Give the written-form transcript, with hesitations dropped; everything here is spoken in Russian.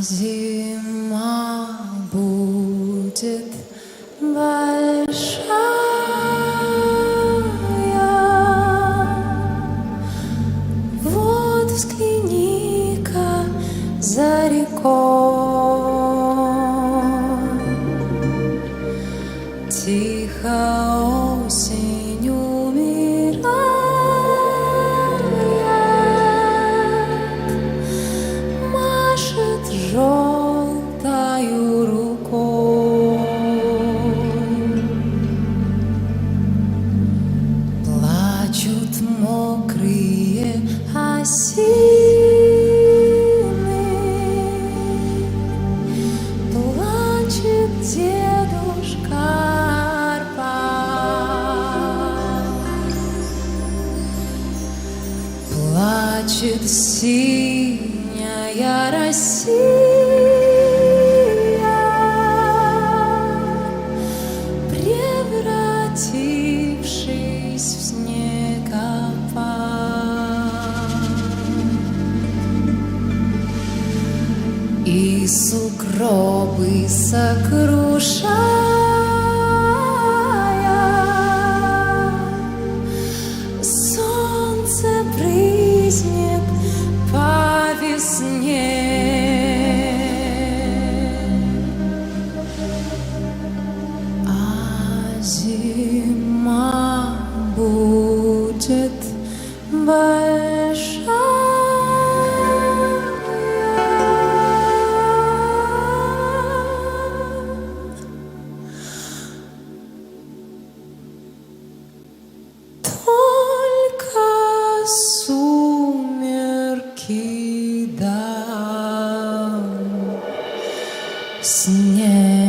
Зима будет большая, вот взгляни-ка за рекой, тихо осень умирает, машет желтою рукой. Плачут мокрые осины, плачет дедушка Арпад, плачет синяя Россия, превратившись в снегопад. И сугробы сокрушая, солнце брызнет по весне. А зима будет большая. Только сумерки да снег.